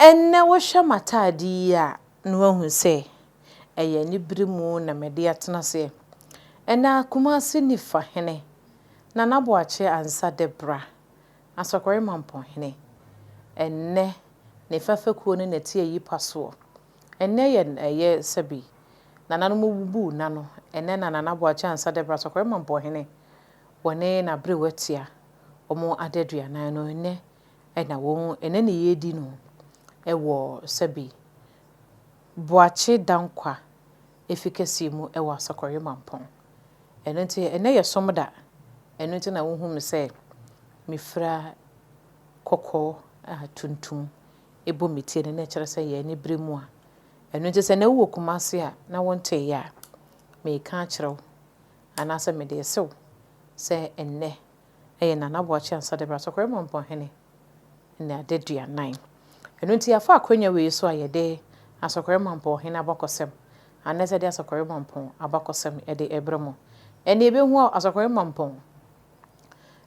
Enne wo hwe matadi a no ahu se eye ni brimu na mede atena se ena Kumasi nifa hene na naboache ansa debra asokore mampon hene enne ne fafekuo ne neti ayi paso enne ye sabi nana no mububu nano enne na naboache ansa debra asokore mampon hene wone na brewatia omo adeduanan no enne ena wo enne ne yedi no ewo sabi boache dankwa efikasi mu ewo asokore mampon enenti ene ye somda enenti na wohum se mifra koko tuntum ebo mitie ne kire se ye ne bremu a enenti se na wo Kumasi a na wonte ya me ka kirew anase me de sew se enne eye na boache ansa de asokore mampon hene ne adeduanan enenti afa akwanya we so ayede asokore mampon hene abakosem anese de asokore mampon abakosem ede ebremo ene ebe hu asokore mampon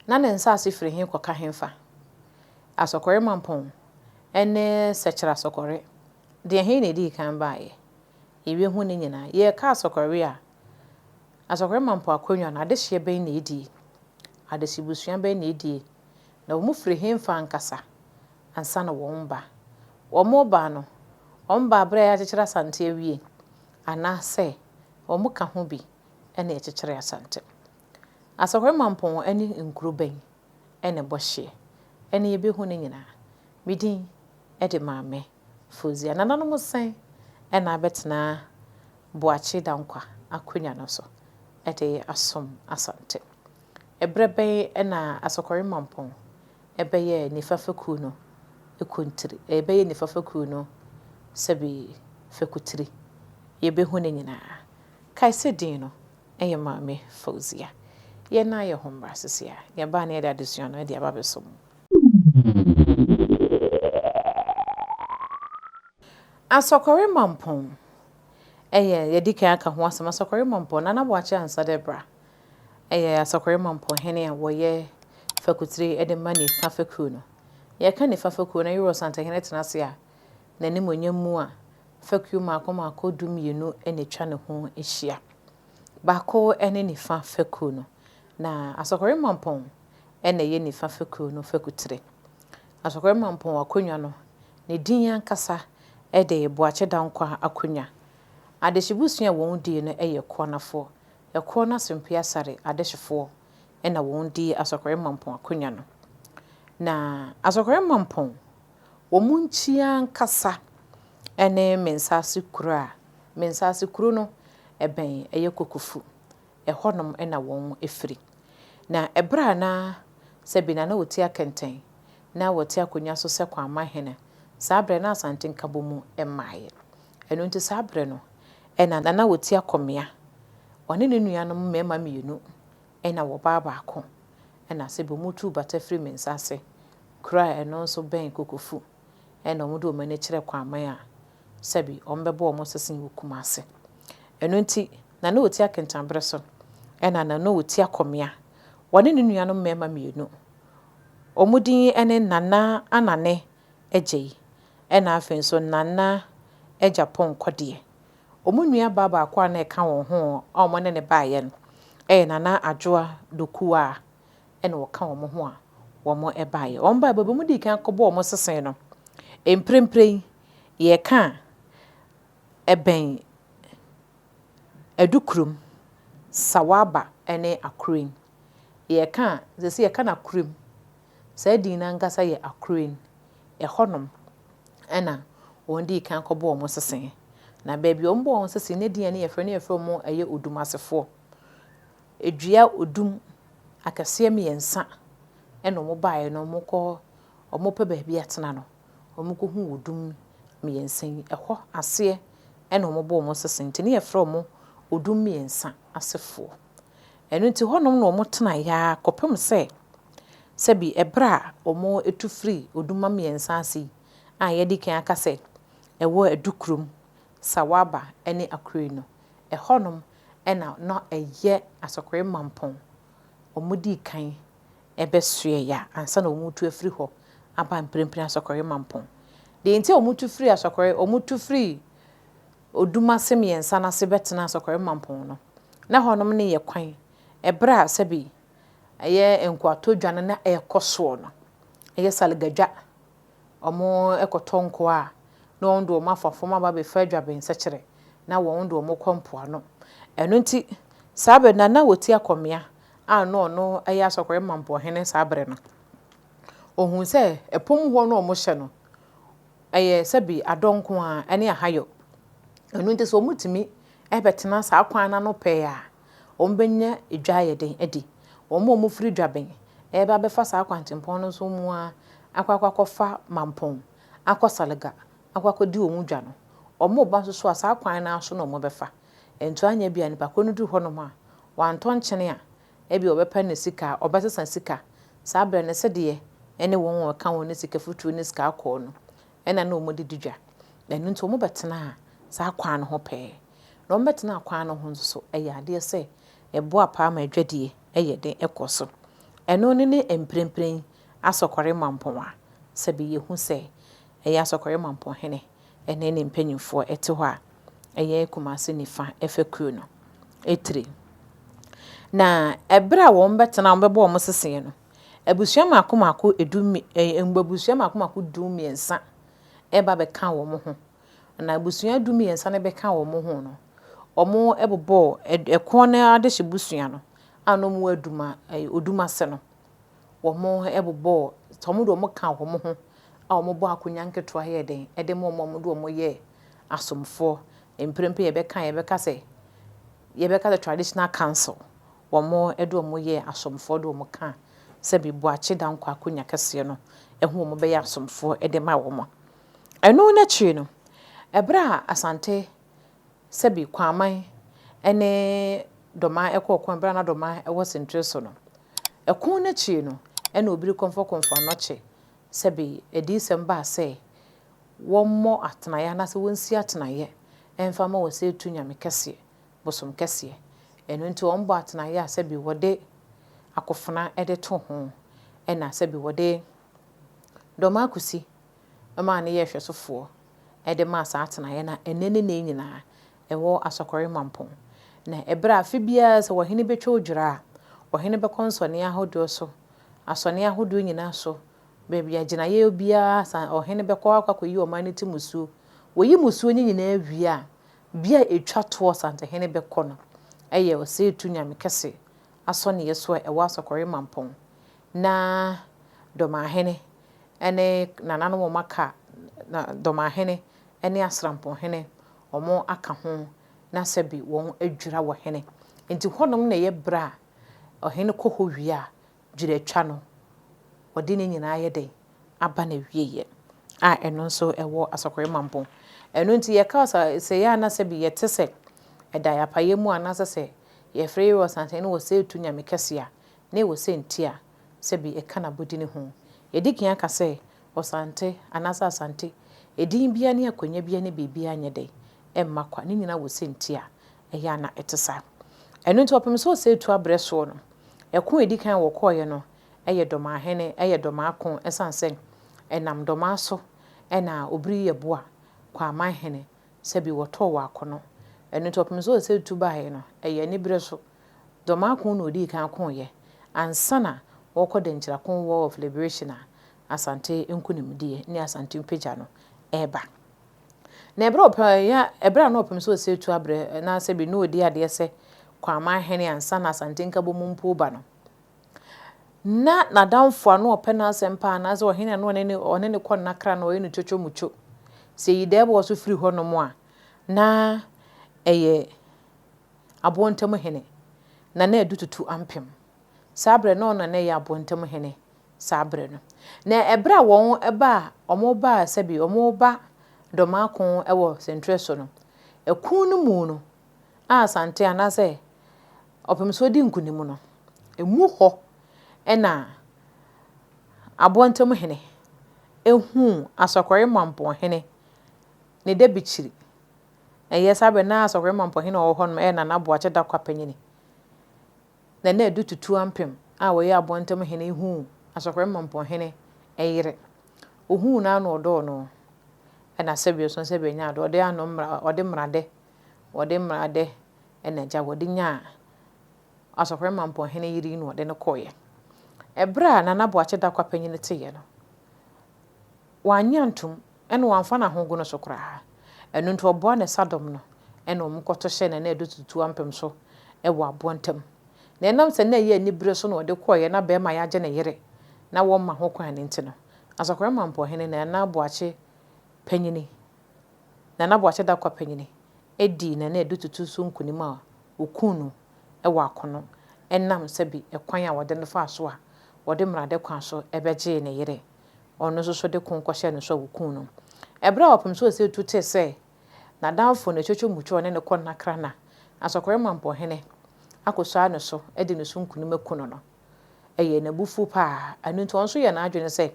na ne nsa asifiri hin koka hemfa asokore mampon ene sechira asokore de hin ne di kan baaye ebe hu ne nyina ye ka asokore a asokore mampon akwanya na ade hye ben na edi ade sibusuan ben na edi na wo mu firi hemfa ankasa ansa na wo mba omo ba no omba bra ya chechira sante awie anase omo ka ho bi ene chechira asante asokore mampon ene nkruben ene bohye ene yebe hu ne nyina midin ede maame fozia nanano mo sen ena betena boache dankwa akonya no so ede asom asante ebreben ena asokore mampon ebeye ni fafeku no ekontiri ebeye ni fafeku no sabi fekutiri yebe hu ne nyina kaise din no eye maame fozia ye na ye hombra sesia ye ba na ye dadesua no de ababesom asokore mampon eye ye dika aka ho asem asokore mampon na boache ansa debra eye asokore mampon hene a wo ye fekutiri ede mani fafeku no ye ka ne fafeku na yoro santa hene tenase a nanim onyamu a faku makoma akodum yenu ene twa ne ho ehia bako ene nifa faku no na asokore mampon ene ye nifa faku no fakutire asokore mampon akonwa no ne din ankasa ede boache dankwa akonwa adehibusua won die no eye konafo ekona sempia sare adehifo ena won die asokore mampon akonwa no na asokore mampon omunchia ankasa ene mensasi kuro no eben eye kokufu ehonom ena won efiri na ebra na sebina na otia kenten na wotia konya so se kwa mahene sabre na asanten kabomu emaye eno nti sabre no ena na wotia komea one ne nuanom mema mienu ena wo baba ako ena sebe mutu batafri mensase kura eno so ben kokufu ena omudo omane kire kwa amaya sabi ombebo omo sesen Kumasi eno nti na otia kenten bre so ena na otia komea one ne nuanom mema mienu omudin ene nana anane ejei ena afenso nana ejapon kwade omunua baba akwa na eka won ho omo ne baaye no nana adwoa dokuwa ena woka won ho a womo ebaaye omba baba mu di kan kobo omo sesen no emprempren ye ka eben edukrum sawaba ene akruin ye ka zesi ye ka na krum sadi na ngasa ye akruin ehonom ena wondi kan kobo omo sesen na baby ombo on sesen ne dia ne ye fre mo aye odumasefo edua odum akase miensa ena omo baaye no moko omo pe baby atena no omo ko hu odum miensan eho ase ena omo bo omo sesen tini ye fre mo odum miensa asefo eno nti honom no omo tena ya kopem se Sebi ebra omo etu free oduma miensa ase a yedi kan aka se ewo edukrum sawaba ene akure no ehonom ena no eye asokore mampon omudi kan ebesue ya ansa na omutu afiri ho aba mprempren asokore mampon de nti omutu free asokore omutu free oduma semiensa na se betena asokore mampon no na honom ne ye kwan ebra sebi eye enkwato dwane na ekoso no eye salgadwa omo ekotonko a na ondo omo afafoma ba be fa dwaben sekere na wondo omo kwampoa no eno nti sabe na woti akomea a no eye asokore mampo hene sabre no ohun se epom ho no omo hye no eye sebi adonko a ene ahayo eno nti so mutimi ebetena sa akwan na no pe a ombenya edwa yeden edi omo firi dwaben eba befa sa akwantempon no so mu a akwakofa mampon akosalga akwakodi omu dwa no omo ba so asa akwan na so no omo befa ento anya bia ni pakonu du hono ma wanto nchene a ebi obepa ne sika obesesa sika sa bre ne sede ene won ka won ne sika futu ne sika akọ no ena na omo didi dwa enu nto omo betena sa akwan no ho pe no omo betena akwan no ho so eya ade se ebo apa ma adwadie eye den ekoso eno ne emprempren asokore mamponwa sebi yehu se eye asokore mampon hene ene ne mpanyimfo ete ho a eye Kumasi nifa efekuo no etri na ebra wo mbetena mbebo mo sesee no abusua makomako edumi mbabusua makomako dumiensa eba beka wo mo ho na abusua dumiensa ne beka wo mo ho no omo ebobo ekona ade hibusua no anom aduma oduma se no womo ebobo tomu do mo ka wo mo ho a womo bo akonya nketo aye den ede mo do mo ye asomfo emprempe yebeka se yebeka the traditional council womo edo mo ye asomfo do mo ka se bi bo achida nkwa akonya kese no ehu mo be ye asomfo ede ma wo mo eno na chi no ebra asante se bi kwaman ene doma ekokon bra na doma ewo sentre so no ekon na chi no ena obiri konfo no chi se bi edisem ba se wommo atenaye na se wonsi atenaye emfa ma wose etu nyame kese bosom kese eno nti wombo atenaye a se bi wode akofuna ede to ho ena se bi wode doma akusi ama ne ye hwesofo ede ma sa atenaye na enene na nyina ewo asokore mampon na ebra afibia se wohene betwa odwira wohene bekonsone ahodo so asone ahodo nyina so bebi agina ye obia sa ohene bekọ akwakoyi omaniti musuo woyi musuo nyina awia bia etwa to sante hene bekọ no eye ose etu nyame kese asone yeso ewa asokore mampon na doma hene ene nanano mo maka na doma hene ene asrampon hene omo aka ho na sebi won adwira wo hene enti honom na ye bra ohene koho wia dwira twa no wode ne nyina ayede aba na wieye a eno nso ewo asokore mampon eno nti ye ka se ya na sebi ye tese eda ya paye mu anase se ye free wo santene wo se etu nyame kese a na wo se ntia sebi e kana bodini ho ye dikia ka se osante anasa asante edin bia ne akonya bia ne bibia nyede emma kwa ne nyina wo se ntia eya na etesa eno nti opem so se etu abreso no ekon edikan wo koye no eye doma hene eye doma akon esanse enam doma so ena obiri yeboa kwa man hene sebi woto wa akono eno nti opem so se etu ba he no eye ni breso doma akon no odi kan akon ye ansana wokoda nchira kon war of liberation a asante enkunimdie ni asante mpagya no eba na ebra opa ya ebra no opem so se etu abre na sebi no odi ade se kwa man hene ansana asante nkabo mumpo ba no na nadamfo no opena asempa na ze ohene no one ne kon nakra na oyinu chochomucho se yidebe wo so firi hono mo a na eye abontem hene na edututu ampem sabre no na ye abontem hene sabre no na ebra won eba omo ba sebi omo ba doma kon ewo centre so no ekun no mu no asante anase opem so di nkunimu no emu ho ena abontem hene ehu asokore mampo hene ne da bichiri eye sabe na asokore mampo hene wo ho no na Naboakye da kwa panyini na edu tutu ampem a wo ye abontem hene hu asokore mampo hene eyire ohu na no odo no na sebe so sebe nya do de ano mra ode mrade na ja wode nya asokore mampo hene yiri no ode ne koye ebra na Naboakye da kwa panyini teye no wanyantum ene wanfa na hogo no sokra enu nto obo na sadom no ene omkoto hye na edu tutu ampem so ewo abontem na enam se na ye anibire so na ode koye na be ma ya je na yire na wo ma ho kwan ne ntino asokore mampo hene na Naboakye panyini na Naboakye da kwa panyini edi na edu tutu so nkunima okunu ewo akono enam se bi ekwan a wode ne fa so a wode mrade kwan so ebeje ne yire ono so de konkɔhye ne so wukun no ebra opem so se tute se na danfo ne chocho mucho ne kɔ nakra na asokore mampo hene akoso ne so edi ne so nkunima kuno no eye na bufu pa anu nto onso ye na adwene se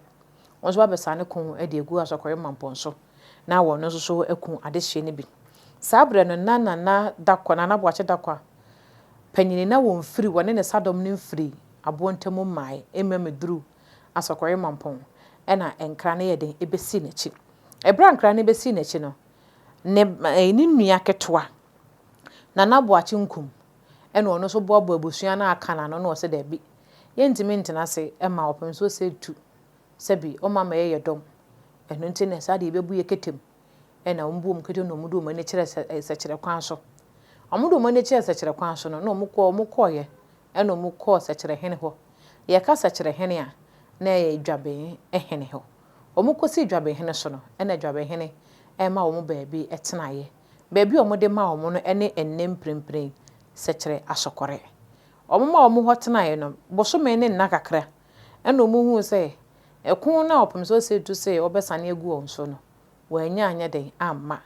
onso abesa ne kon edi egu asokore mampo so na wo no so akun adehye ne bi sabre no na dakɔ na Naboakye dakɔ panyini na wo mfiri wone ne sadom ne mfiri abontemu mai ememeduru asokore mampo ena enkra na yeden ebesi nechi ebra nkra na ebesi nechi no ne nua ketwa na Naboakye nkum ena ono so boabo abusua na aka na no se da bi yentimi ntena se ema opem so se tu sebi o mama ye dom eno ntene sa de bebu ye ketem ena ombuom ketem no mudu mo ne kire se kire kwan so omudu mo ne kire se kire kwan so no omukɔ ye ena omukɔ se kire hene ho ye ka se kire hene a na edwabe ehene ho omukosi dwabe hene so no ena dwabe hene ema omu baabi etenaye baabi omode ma omu no ene ennem prempren sekere asokore omuma omu ho tenaye no bosome ne nna kakra ena omu hu se ekun na opem so se tu se obesane egu onso no wanya anya den amma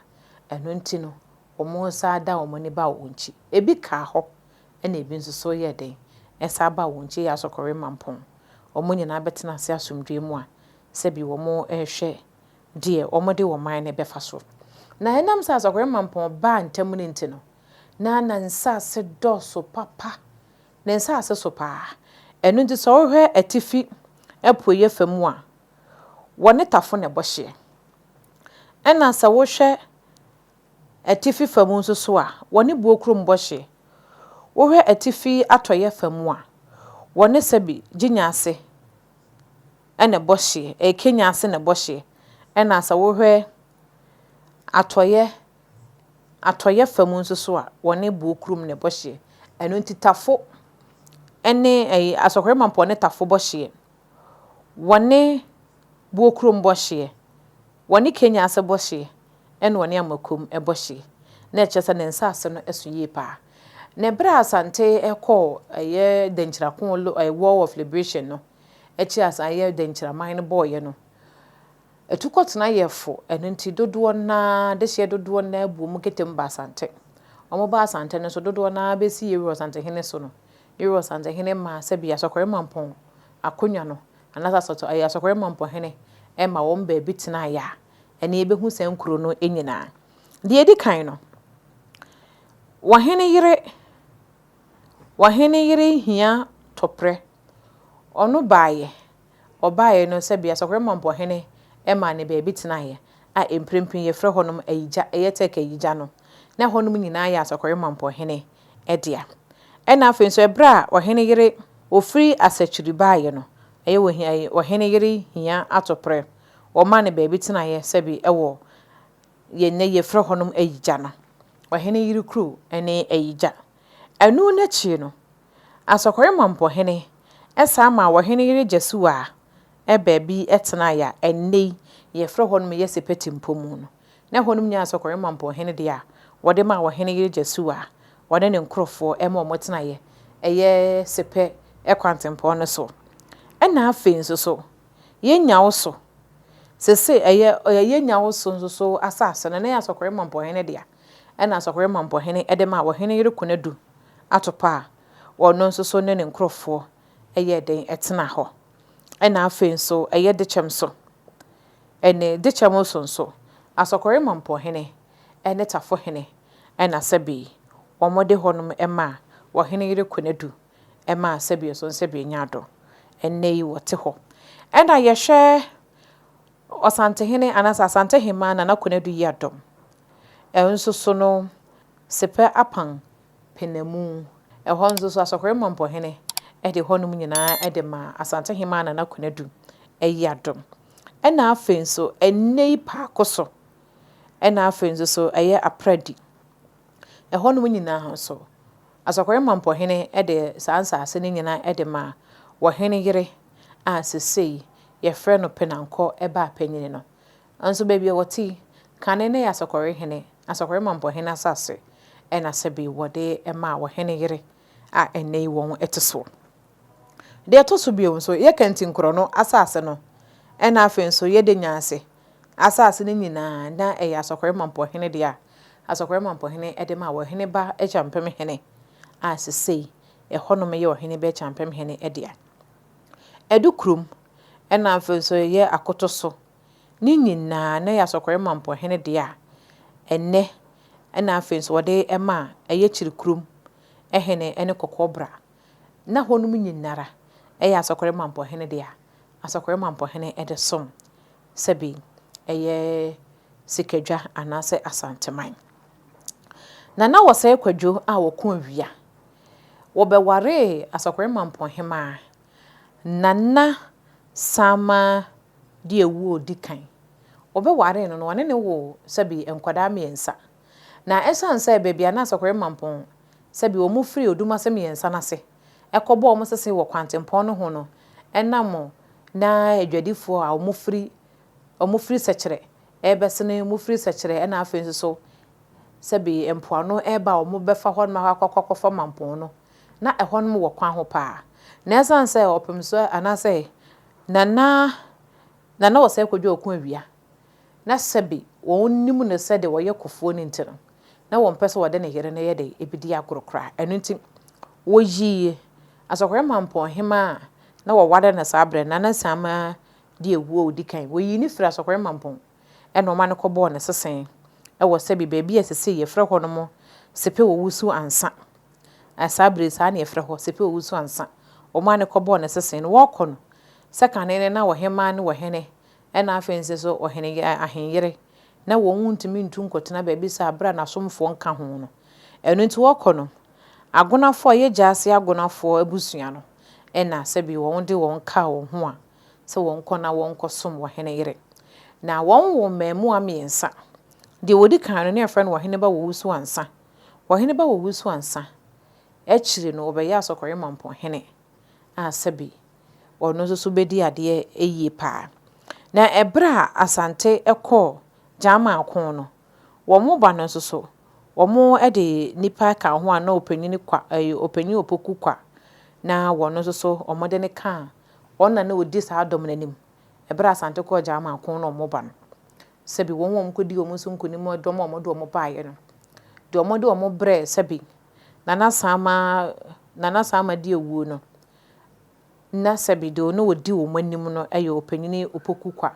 eno nti no omu sa da omu ne ba wonchi ebi ka ho ena ebi nso so ye den esa ba wonchi ya asokore mampon omo nyina betena se asomdwe mu a sebi wo mo ehwe de omo de wo man ne befa so na enam sa asokore mampon ba ntam ne ntino na nsa se doso papa na nsa se so pa enu nti so hwe atifi epoye famu a wone tafo ne bohye ena sa wo hwe atifi famu nso so a wone buokrum bohye wo hwe atifi atoye famu a wone sebi ginya ase ene bohye ekenya ase ne bohye ena sa wo hwe atoye famu nso so a wone buokrum ne bohye eno nti tafo ene asokore mampo ne tafo bohye wone buokrum bohye wone kenya ase bohye ene wone amakom bohye na echese ne nsa ase no esuye pa ne bra asante ekọ denchira kon War of Liberation no echi asa denchira man boy no etukotena yefo eno nti dodo na dehye dodo na abu mu ketem ba asante omo ba asante no so dodo na besi yeru asante hene so no yeru asante hene ma se bia asokore mampon akonwa no anasa soto asokore mampon hene ema wo mba bi tena ya ene ebehu sankuro no enyina de edi kan no wahene yire hia topre onu baaye obaye no se bia asokore mampon hene ema ne be bi tena ya a emprempin ye frɛ honom ayija eyeteka ayija no na honom nyina ya asokore mampon hene edia ena afen so ebra wahene yire ofiri asachiri baaye no wahene yire hia atopre o ma ne be bi tena ye se bi ewo ye ne ye frɛ honom ayija no wahene yire kru ene ayija anu na chi no asokore mampon hene esa ma wahene yire jesuwa baabi etena ya enne ye frɛ honom ye sepeti mpomu no na honom nya asokore mampon hene de a wode ma wahene yire jesuwa wode ne nkrofo ema omotena ye eye sepe ekwantempo no so ena afen so ye nya wo so sese ye nya wo so so asase na ya asokore mampon hene de a ena asokore mampon hene ede ma wahene yire kunadu atopa wono so ne nkrofo eye den etena ho ɛna afei nso ɛyɛ dechem so ɛne dechem so nso asɔkɔre mampɔhene ɛne tafohene ɛna sɛbi wɔmode hɔnom ɛma wɔhene yere Konadu ɛma sɛbi so sɛbi nyado ɛnɛ yi wɔte hɔ ɛna yɛhwɛ Ɔsantehene anasa Asantehema Nana Konadu yi adom ɛnso so no sepɛ apan penamu ɛhɔ nso so asɔkɔre mampɔhene ɛde hɔnom nyinaa ɛde ma Asantehema Nana Konadu ɛyi adom ɛna afei nso ɛnɛ yi paako so ɛna afei nso so ɛyɛ apradi ɛhɔnom nyinaa nso asɔkɔre mampɔhene ɛde sansase ne nyinaa ɛde ma wɔhene yere a sesei yɛfrɛ no penankɔ ɛba apanyini no nso baabi a wɔte kane ne asɔkɔre hene asɔkɔre mampɔhene asase ɛna sɛbi wɔde ɛma wɔhene yere a ɛnɛ yi wɔn ɛte so deɛ ɛto so bio nso yɛ kantinkorɔ no asase no ɛna afei nso yɛde nyaase asase no nyinaa na ɛyɛ asɔkɔre mampɔhene deɛ a asɔkɔre mampɔhene ɛde ma wɔhene ba ɛkyampem hene a sesei ɛhɔnom yɛ wɔhene ba ɛkyampem hene ɛde a ɛdu kurom ɛna afei nso yɛ akoto so ne nyinaa na yɛ asɔkɔre mampɔhene deɛ a ɛnɛ ɛna afei nso wɔde ɛma ɛyɛ kyiri kurom ɛhene ɛne kɔkɔbra na hɔnom nyinara ɛyɛ asɔkɔre mampɔhene deɛ a asɔkɔre mampɔhene ɛde som sɛbi ɛyɛ sikadwa anaasɛ asanteman na wɔsɛ kwadwo a wɔko awia wɔbɛware asɔkɔre mampɔhema Nana Sama di ewu odi kan wɔbɛware no wɔne ne wo sɛbi nkwadaa mmiɛnsa na ɛsan sɛ baabi a na asɔkɔre mampɔn sɛbi wɔn firi oduma sɛ mmiɛnsa n'ase ɛkɔbɔ wɔn sese wɔ kwantempɔn no ho no ɛnam na adwadifoɔ a wɔn firi sɛkyerɛ ɛbɛsene wɔn firi sɛkyerɛ ɛna afei nso so sɛbi mpoano ɛba wɔn bɛfa hɔ no akɔkɔfa mampɔn no na ɛhɔ no wɔ kwan ho paa na ɛsan sɛ ɔpem so anasɛ nana wɔsɛ kwadwo ɔko awia na sɛbi wɔn nim no sɛ de wɔyɛ kɔfoɔ ne ntino na wɔn pɛ sɛ wɔde ne yere no yɛ de ebidi agorokora ɛno nti wɔyi asɔkɔre mampɔhema na wɔware na saa brɛ Nana Sama di ewu odi kan wɔyi ne firi asɔkɔre mampɔn ɛna ɔma ne kɔbɔɔ ne sesen ɛwɔ sɛbi baabi a sese yɛfrɛ hɔ no mo sepe wɔ wusu ansa saa brɛ saa ne yɛfrɛ hɔ sepe wɔ wusu ansa ɔma ne kɔbɔɔ ne sesen no wɔkɔ no sɛkane na wɔhema ne wɔhene ɛna afei nso so wɔhene ahenyere na wɔn ntumi ntu nkɔtena baabi sɛ abra na asomfoɔ nka ho no ɛno nti wɔkɔ no agonafoɔ yɛ gyaase agonafoɔ abusua no ɛna sɛbi wɔn de wɔn ka wɔn ho a sɛ wɔn kɔ na wɔn kɔ som wɔhene yere na wɔn wɔ mmɛmmoa mmiɛnsa deɛ wɔdi kan no ne yɛfrɛ no wɔhene ba wɔ wusu ansa wɔhene ba wɔ wusu ansa akyire no wɔbɛyɛ asɔkɔre mampɔhene a sɛbi ɔno nso so bɛdi adeɛ ɛyie paa na ɛbrɛ a asante ɛkɔ gyama ako no wɔn ba no nso so wɔn de nipa ka ho a na opanyin opoku kwa na wɔn nso so wɔn de ne ka wɔn na odi saa dɔm n'anim ɛbrɛ asante kɔ gyama ako na wɔn ba no sɛbi wɔn kɔdi wɔn nso nkonim dɔm a wɔn de wɔn baayɛ no de wɔn de wɔn brɛ sɛbi Nana Sama di ewuo no na sɛbi de ɔno odi wɔn anim no ɛyɛ opanyin opoku kwa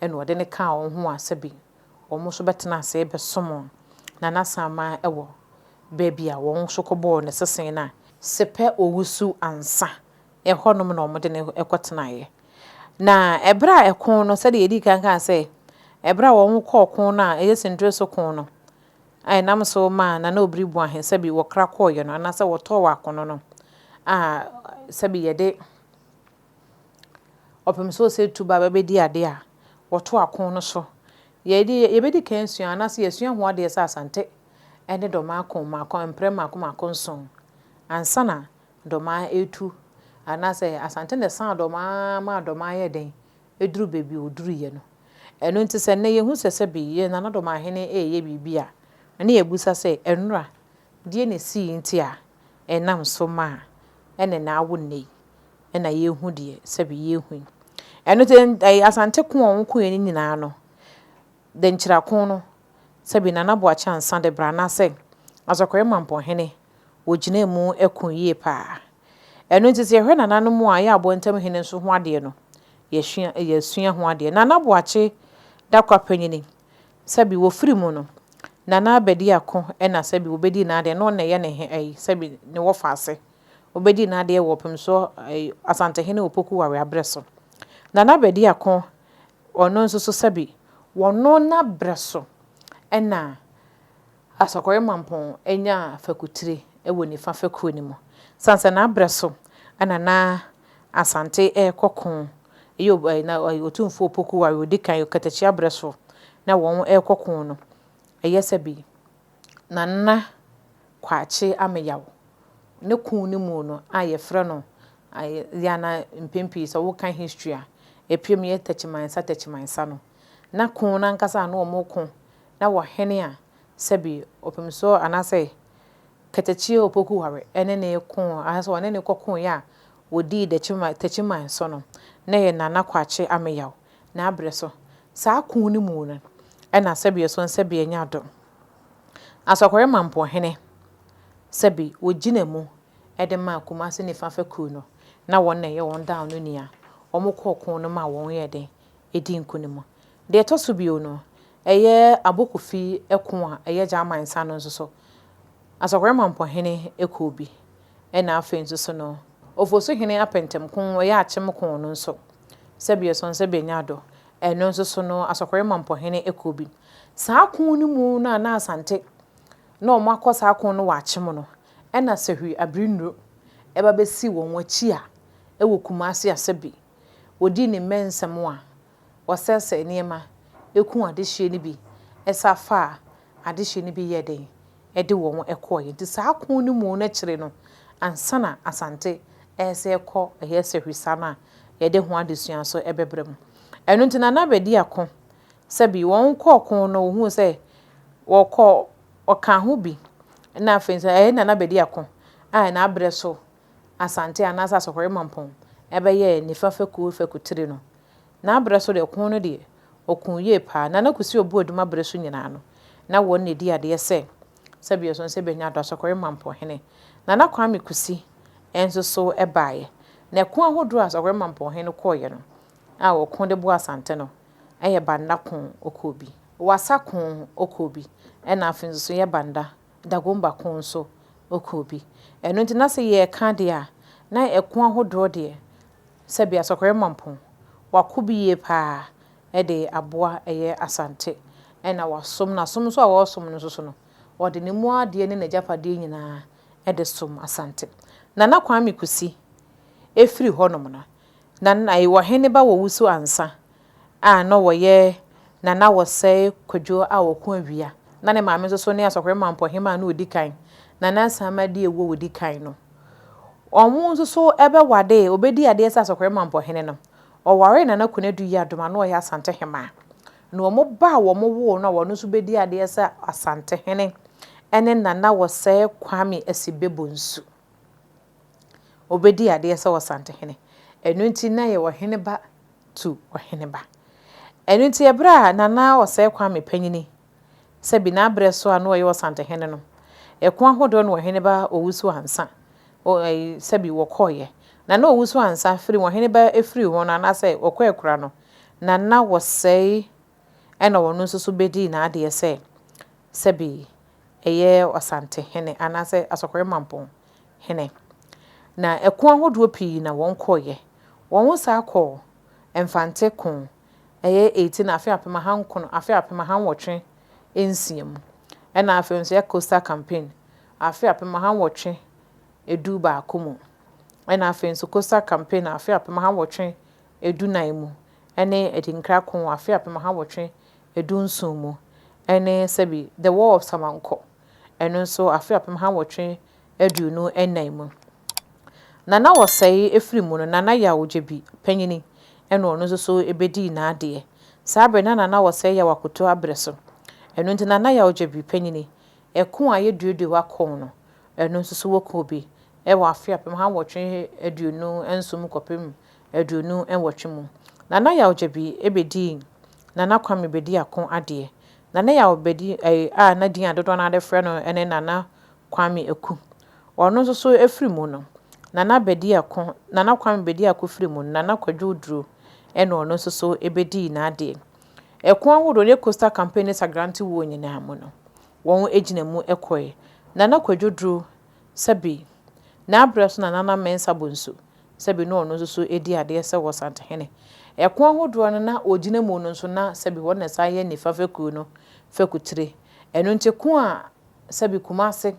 ɛna ɔde ne ka wɔn ho a sɛbi wɔn nso bɛtena ase bɛsom Nana Sama ɛwɔ baabi a wɔn nso kɔbɔɔ ne sesen na sepɛ owusu ansa ɛhɔnom na wɔn de ne ɛkɔtenaeɛ na ɛbrɛ a ɛko no sɛde yɛdi kan sɛ ɛbrɛ a wɔn kɔ ɔko no a ɛyɛ sentire so ko no ɛnam so ma Nana Obiri bu ahe sɛbi wɔkra kɔɔyɛ no anaasɛ wɔtɔɔ wɔ akono no a sɛbi yɛde ɔpem so sɛ tuba bɛbɛdi ade a wɔto ako no so yɛbɛdi kan sua anaasɛ yɛsua ho adeɛ sɛ asante ɛne dɔma mpere mako nson ansa na dɔma etu anaasɛ asante ne san dɔma ma dɔma yɛ den eduru baabi oduru yɛ no ɛno nti sɛ ne yɛhu sɛ bi yɛ Nana dɔma hene ɛyɛ bibi a ne yɛbusa sɛ ɛnura die ne si nti a ɛnam so ma ɛne na awo nei ɛna yɛhu deɛ sɛbi yɛhu ɛno nti asante ko a wɔn ko yɛ nyinaa no de nkyirako no sɛbi Nana Boakye ansa de bra na sɛ asɔkɔre mampɔhene wɔgyina mu ɛko yie paa ɛno nti sɛ yɛhwɛ nananom a yɛ abɔntam hene nso ho adeɛ no yesua ho ade Nana Boakye da kwapanyini sabi wo free mu no Nana Bedi Ako na sabi obedi na ade no na ye ne ai sabi ne wo faase obedi na ade wo pemso Asante Hene Opoku Ware abreso Nana Bedi Ako ono nso so sabi wono na breso na Asokore Mampon enya fakutire ewo ni fa fakuo ni mu sansa na abreso na Asante kokon eyo na otumfo Opoku Ware odikan yo katachi abreso na won kokon no eyesabi Nana Kwakye ameyawo ne kun ni mu no ayefre no yana mpempi so wo kan history a epiem ye tachimansa no na kun na nkasa na omokon na wo hene a sabi opemso anase katachi Opoku Ware ene ne kun aso ne kokon ya wodi de tachimanso no na ye Nana Kwakye ameyawo na abreso sa kun ni mu no na sabi so sabi enya do Asokore Mampon Hene sabi wogina mu edema Kumasi ne fafaku no na won na ye won down no nia omokokon no ma won ye den edi nkunimu de to so bio no eye abokofi ekon a eye jamansa no nso Asokore Mampon Hene ekobi na afen nso no ofoso hene apentem kon ye akyem kon no nso sabi so sabi nya do eno nso no Asokore Mampon Hene ekobi saa kon ni mu na Asante na omakosa akon no wakyem no na sehwi abrinuro eba besi won wachi a ewo Kumasi asabi wodi ne mensem a wasese niema ekun adehye ni bi esafa adehye ni bi yeden ede won ekoye di saa kon ni mu na kire no ansana Asante ese ekọ sehwi sana yede ho adesua so ebebrem eno ntina na Bedi Ako sabi won kokon no hu se wokọ oka ho bi na afensa Nana Bedi Ako na abreso Asante anasa Asokore Mampon ebeye ni fakutire no na abreso de kon no de okun ye pa Nana Kusi Obuoduma abreso nyina no na won ne di ade se sabi so se benya do Asokore Mampon Hene Nana Kwame Kusi enso so ebaye na kon ahodo Asokore Mampon Hene koye no wokon de bo Asante no eye banda kon okobi wasa kon okobi na afenso so ye banda dagomba kon so okobi eno ntina se ye ka de a na ekon ahodo de sabi Asokore Mampon wakobi ye pa de aboa eye Asante na wasom na som so a wasom no so no wode ne mu ade ne najapade nyina de som Asante Nana Kwame Kusi efiri honom na Nana wo hene ba wo wusu ansa no wo ye Nana Wose Kwadwo a wokon awia na ne maame so ne Asokore Mampon Hema na odikan Nana Samadi ewo odikan no omo so ebe wade obedi ade esa Asokore Mampon Hene no oware Nana Kunadu yi adoma na oya Asante Hema na omo ba wo mo wo na wo no so bedi ade esa Asante Hene ene Nana Wose Kwame Asibebonsu obedi ade esa Asante Hene enu nti na ye wo hene ba tu wo hene ba enu nti ebra Nana Wose Kwame panyini sabi na abreso ano ye Asante Hene no ekon ahodo no wo hene ba owusu ansa sabi wokoye Nana owusu ansa firi wo hene ba efiri ho na na se wokoekura no Nana Wose ena wono nso bedi na ade ese sabi eye Asante Hene anase Asokore Mampon Hene na ekon ahodo pi na won koye won sa akọ Mfante kon eye 18 afi apema hankono afi apema hanwotwe ensiem ena afi nso ya Coastal campaign afi apema hanwotwe edu ba akomu ena afi nso Coastal campaign afi apema hanwotwe edu naimu ene edinkra kon afi apema hanwotwe edu nsumu ene sabi the war of Samanko eno nso afi apema hanwotwe edu no enaimu Nana Wose efiri mu no Nana ya ojebi panyini eno ono so ebedi na ade sabe Nana Wose ya wakoto abreso eno nti Nana ya ojebi panyini ekon aye duedu wakon no eno nso so wokobi wa afi apem ha wotwe aduonu ensum kopem aduonu enwotwe mu Nana ya ojebi ebedi Nana Kwame bedi akon ade Nana ya obedi na din adodo na ade frɛ no ene Nana Kwame eku ono nso so efiri mu no Nana Kwame bedi akofiri mu Nana Kwadwo duro ɛna ɔno nso so ebedi n'adeɛ ɛko ahodo ne Coastal Campaign ne Sagrante wo nyinaa mu no wɔn egyina mu ɛkɔɛ Nana Kwadwoduro sɛbi na abrɛ so na Nana Mensa Bonsu sɛbi no ɔno nso so edi adeɛ sɛ wɔ Santehene ɛko ahodo no na ogyina mu no nso na sɛbi wɔn na sa yɛ nifa fekuo no fekutire ɛno nti ko a sɛbi Kumase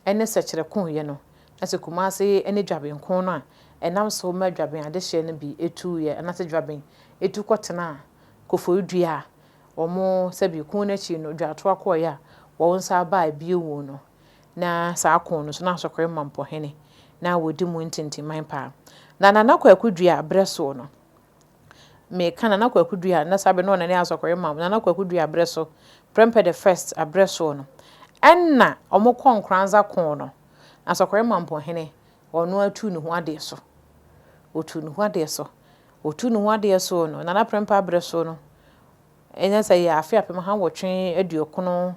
ɛne sɛkyerɛ ko yɛ no ɛsɛ Kumase ɛne dwabenko no a ɛnam so ma dwaben adehye no bi etu yɛ anase dwaben etu kɔtena Koforidua ɔmo sɛbi ko n'akyi no dwato akɔyɛ a wɔn nsa ba ebie wo no na saa ko no so na asɔkɔre Mampɔhene na wodi mu ntintiman pa na Nana Kwakudua abreso no me kana Nana Kwakudua na sabe no na ne asɔkɔre Mam Nana Kwakudua abreso Prempeh the first abreso no ɛnna ɔmo kɔnkranza ko no asɔkɔre Mampɔhene ɔno atu ne ho ade so otu ne ho ade so otu ne ho ade so no Nana Prempeh abreso no ɛnya sɛ yɛ afi apem ha wɔtwe aduokono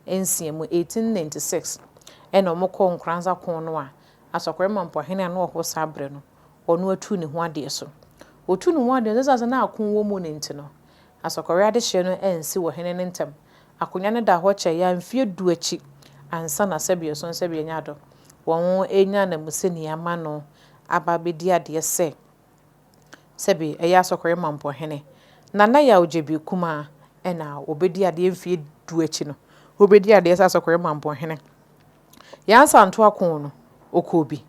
ensia mu 1896 ɛna ɔmo kɔnkranza ko no a asɔkɔre Mampɔhene no ɔhɔ sa abre no ɔno atu ne ho ade so otu ne ho ade so na akon wɔ mu ne nti no asɔkɔre adehye no ɛnsi wɔ hene ne ntem akonya ne da hɔ kyɛ ya mfie du akyi ansa na sɛbi so sɛbi nya do wɔn enya na museni ama no aba bedi ade sɛ sɛbi ɛyɛ asɔkɔre Mampɔhene Nana ya ojebi kuma ɛna obedi ade mfie du akyi no obedi ade sɛ asɔkɔre Mampɔhene ya santo akon no okobi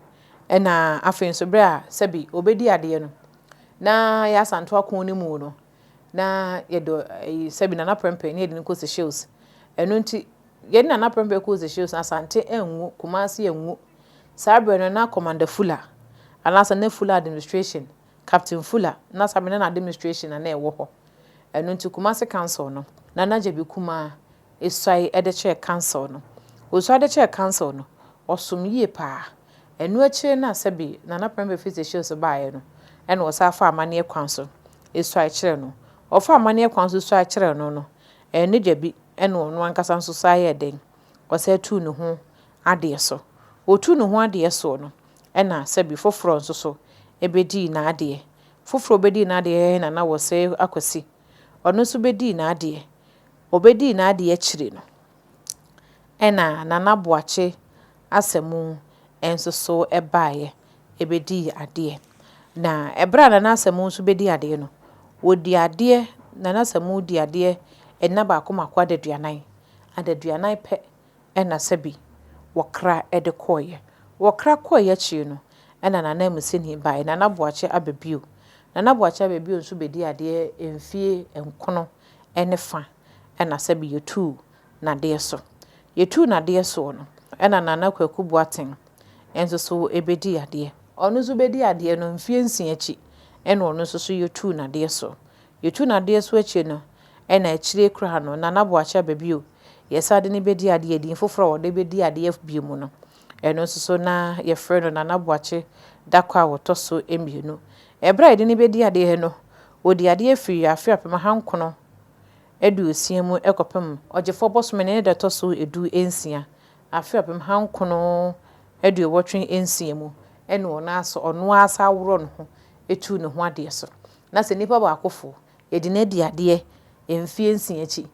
ɛna afei nso bre a sɛbi obedi ade no na ya santo akon ne mu no na yedo sɛbi Nana Prempeh ne yedi nkosi shows ɛno nti yedi Nana Prempeh kosi shows asante enwu Kumase enwu sabre no na Commander Fuller anasa na Fuller administration Captain Fuller na sabe na administration na ɛwɔ hɔ ɛno nti Kumase council no Nana Jebi Kuma esai ɛde chair council no osai de chair council no ɔsom yie pa ɛno akyi na sɛbi Nana Prempeh fisi shows baaye no ɛna ɔsa fa amane kwan so esai kyerɛ no ɔfa amane kwan so esai kyerɛ no no ɛne Jebi ɛna ɔno ankasa nso sai yɛ den ɔsa tu ne ho ade so otu ne ho ade so no ɛna sɛbi foforo nso so ebedi na ade foforo bedi na ade na na wɔsɛ akwasi ɔno nso bedi na ade obedi na ade akyire no ɛna Nana Boakye asɛmu enso so ɛbaaye ebedi ade na ɛbra Nana asɛmu nso bedi ade no wodi ade Nana asɛmu di ade ɛna ba akoma kwa adaduanan pɛ ɛna sɛbi wɔkra ɛde kɔɔye wɔkra kɔɔye akyi no ɛna Nana museni baaye Nana Boakye abebio Nana Boakye abebio nso bedi ade mfie enkono ɛne fa ɛna sɛbi yetu na de so yetu na de so no ɛna Nana Kwaku Boateng enso so ebedi ade ɔno nso bedi ade no mfie nsia akyi ɛna ɔno nso so yetu na de so akyi no ɛna akyire kra no Nana Boakye abebio yɛsa de ne bedi ade din foforo wɔde bedi ade bi mu no ɛno nso so na yɛfrɛ no Nana Boakye dakwa wɔtɔ so emienu ɛbra de ne bedi ade no odi ade firi afi apem hankono edu osia mu ekopem ogyefo bosome ne de to so edu ensia afi apem hankono edu ewotwe ensia mu ene ono asa aworo no ho etu ne ho ade so na se nipa ba akofo yedi na di ade emfie ensia chi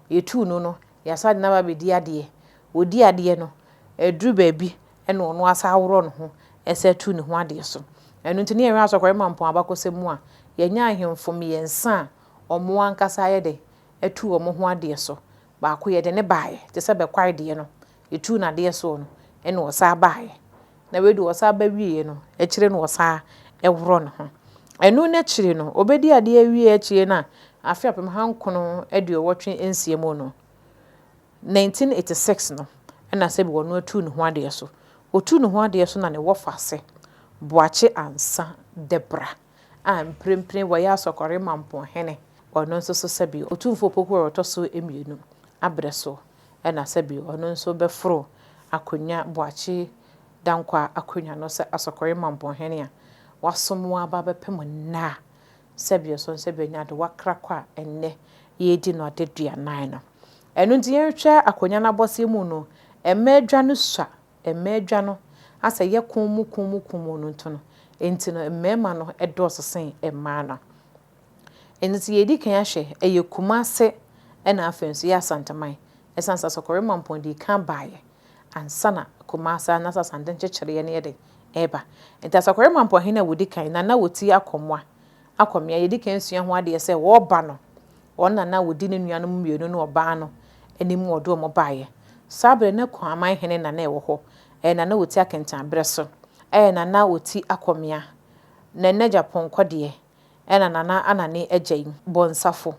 yetu no yasa de na ba bedi ade odi ade no edru baabi ene ono asa aworo no ho ese tu ne ho ade so enu nti ne yɛ asɔkɔre Mampɔn abakɔsɛmu a yɛnya ahemfo miɛnsa ɔmo ankasa yɛ de etu ɔmo ho ade so baako yɛ de ne baaye te sɛ bɛkwai de no etu na de so no ene ɔsa baaye na we do ɔsa ba wie no ekyire no ɔsa ɛworo no ho enu na kyire no obedi ade awie akyire na afi apem hankono ade ɔwɔtwe ensie mu no 1986 no ɛna sɛ bi wɔno atu ne ho ade so otu ne ho ade so na ne wɔfa Boakye ansa debra a mprempren wɔyɛ asɔkɔre Mampɔhene ɔno nso so sɛbi otumfo pokuo ɔtɔ so emienu abrɛ so ɛna sɛbi ɔno nso bɛforo akonya Boakye dankwa akonya no sɛ asɔkɔre Mampɔhene a wasom aba bɛpem na sɛbi so sɛbi nya de wakrakwa enne yedi no adeduanan no ɛno nti yɛhwɛ akonya na bɔse mu no ɛmɛdwa no sua ɛmɛdwa no asa ye kumu no nto no enti no mmema no ɛdɔɔso sen mmaa no enti yedi kan ahwɛ ɛyɛ Kumase ɛna afei nso yɛ Asanteman ɛsansa Asokore Mampɔn di kan baaye ansana Kumase anasa Asante nkyekyereɛ ne yɛde ɛba enti Asokore Mampɔn hene wodi kan na woti akomia yedi kan sua ho ade sɛ wɔba no wɔn na wodi ne nuanom mmienu no ɔbaa no anim wɔdo mo baaye sabre na Kwaman hene na ɛwɔ hɔ na woti akentan brɛ so na woti akomia na Japan kɔdeɛ na anane agyayi bonsafo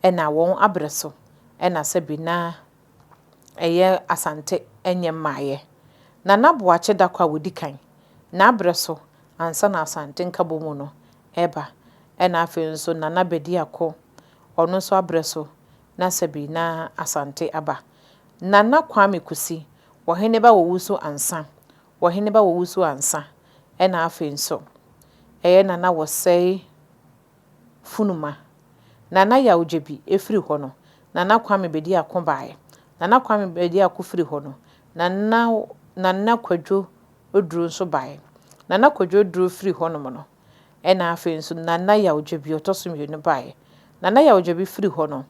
na wɔn abrɛ so na sɛbi na ɛyɛ Asante enye maaye na Boakye dakwa wodi kan na abrɛ so ansa na Asante nkabɔ mu no eba na afei nso na bedi akɔ ɔno nso abrɛ so na sɛbi na Asante aba na Kwame Kusi wɔhene ba wɔwusu ansa na afei nso ɛyɛ na wɔsɛe funuma na Yawgyebi efiri hɔ no na Kwame bedi akɔ baaye na Kwame bedi akɔ firi hɔ no na Kwadwo oduru nso baaye na Kwadwo oduru firi hɔ no no na afei nso na Yawgyebi otoso mmienu baaye na Yawgyebi firi hɔ no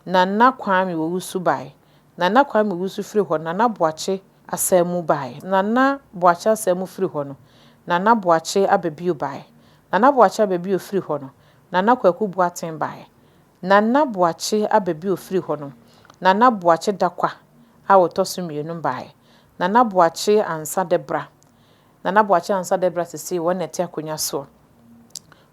na Kwame wɔwusu baaye na Kwame wusu firi hɔ na Boakye asɛmu baaye na Boakye asɛmu firi hɔ no na Boakye ababio baaye na Boakye ababio firi hɔ no na Kwaku Boaten baaye na Boakye ababio firi hɔ no na Boakye dakwa a otoso mmienu baaye na Boakye ansa debra sisi wɔn nete akonya so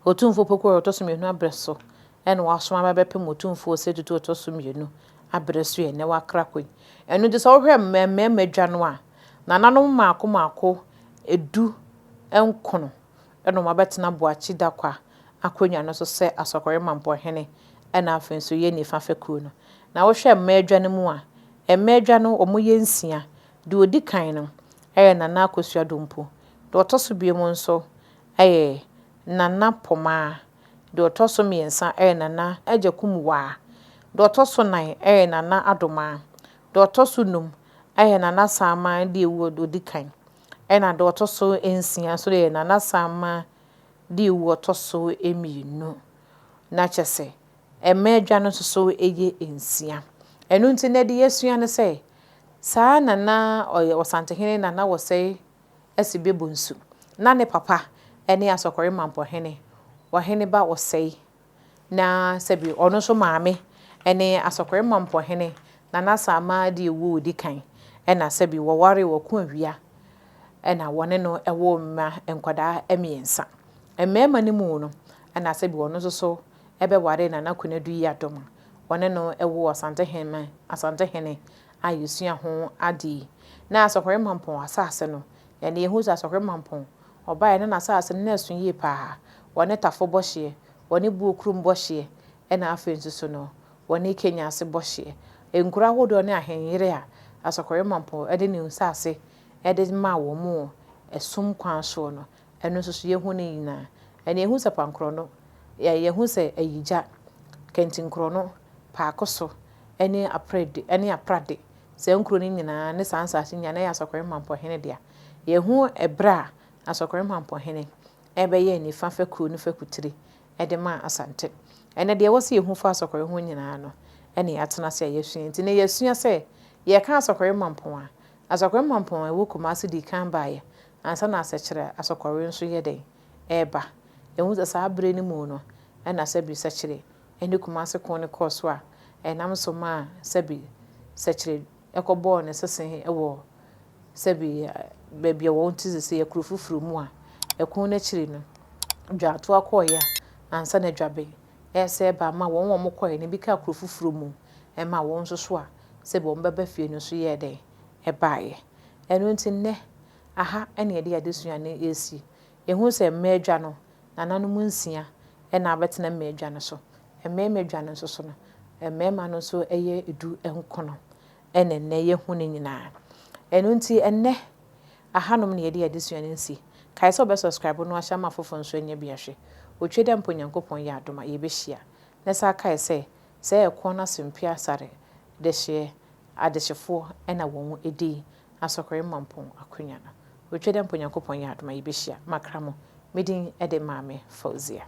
otumfo pokoro otoso mmienu abrɛ so ɛna wasoma bɛpem otumfo setutu otoso mmienu abrɛ so ne wakra koi ɛno de sɛ wohwɛ mmɛmma dwa no a nananom maako edu enkono ɛna mabɛtena Boakye dakwa akonya no so sɛ Asokore Mampɔn hene ɛna afei nso yɛ nifa fakuo no na wohwɛ mmadwa no mu a mmadwa no ɔmo yɛ nsia de odi kan no ɛyɛ Nana Akosua Dompo de ɔtoso biem nso ɛyɛ Nana Poma de ɔtoso mmiɛnsa ɛyɛ Nana Agyakumwa de ɔtoso nan ɛyɛ Nana Adoma de ɔtoso num ɛyɛ Nana Sama de ewu odi kan ɛna de ɔtoso nsia so ɛyɛ Nana Sama de ewu ɔtoso emienu na kyese mmadwa no so ɛyɛ nsia ɛno nti na de yɛsua ne sɛ saa Nana Ɔsantehene Nana wɔsɛe asibe bonsu na ne papa ɛne Asokore Mampɔn hene wɔhene ba wɔsɛe na sɛbi ɔno so maame ɛne Asokore Mampɔn hene Nana Sama de ewu odi kan ɛna sɛbi wɔware wɔko awia ɛna wɔne no ɛwɔ mma nkwadaa emiensa mmarima ne mu no ɛna sɛbi wɔno so ɛbɛware Nana Kunadu yi adom wɔne no ɛwɔ Asantehene a yɛsua ho ade na Asokore Mampɔn asase no yɛne yɛhu sɛ Asokore Mampɔn ɔbaa na asase no ɛso yie paa wɔne tafo bɔhye wɔne buokrum bɔhye ɛna afei nso so no wɔne Kenya ase bɔhye nkura hodo ne ahenyere a Asokore Mampɔn ɛde ne nsase ɛde ma wɔ mu ɛsom kwan so no ɛno nso so yɛhu ne nyinaa ɛne yɛhu sɛ pankro no yɛhu sɛ ayigya kentinkrɔ no paakoso ɛne aprade sɛ nkuro ne nyinaa ne sansase nyinaa na yɛ Asokore Mampɔn hene dia yɛhu ɛbra Asokore Mampɔn hene ɛbɛyɛ nifa fakuo no fakutire ɛde ma Asante ɛne deɛ wɔse yɛhu fa Asokore ho nyinaa no ɛne yɛatena sɛ yɛsua nti ne yɛsua sɛ yɛka Asokore Mampɔn a Asokore Mampɔn ɛwɔ Kumase di kan baaye ansa na asɛkyerɛ Asokore nso yɛ den ɛba ɛhu sɛ saa abrɛ ne mu no ɛna sɛbi sɛkyerɛ ɛne Kumase kon ne kɔɔ so a ɛnam so ma sɛbi sɛkyerɛ ɛkɔbɔɔ ne sese ɛwɔ sɛbi baabi a wɔn ti sɛ yɛkuro fufuru mu a ɛkon n'akyiri no dwato akɔɔya ansa na dwabe ɛsɛ ba ma wɔn kɔɔya ne bi ka kuro fufuru mu ɛma wɔn nso so a sɛbi wɔn bɛba fie no so yɛ den ɛbaayɛ ɛno nti nnɛ aha ɛne yɛde adesua ne esi ehu sɛ mmadwa no nananom nsia ɛna abɛtena mmadwa no so mmadwa no nso so no mmarima no nso ɛyɛ edu nkono ɛna nnɛ yɛhu ne nyinaa ɛno nti nnɛ ahanom ne yɛde adesua ne nsi kae sɛ ɔbɛ subscribe no ahyɛ ma fofo nso anya bi ahwɛ otwe dɛ mpo Nyankopɔn yɛ adom a yɛbɛhyia na saa kae sɛ ɛkɔn no asempia asare de hye adehyefoɔ ɛna wɔn edi Asokore Mampɔn akonya no otwe dɛ mpo Nyankopɔn yɛ adom a yɛbɛhyia makramo Medin ede Mame Fauzia.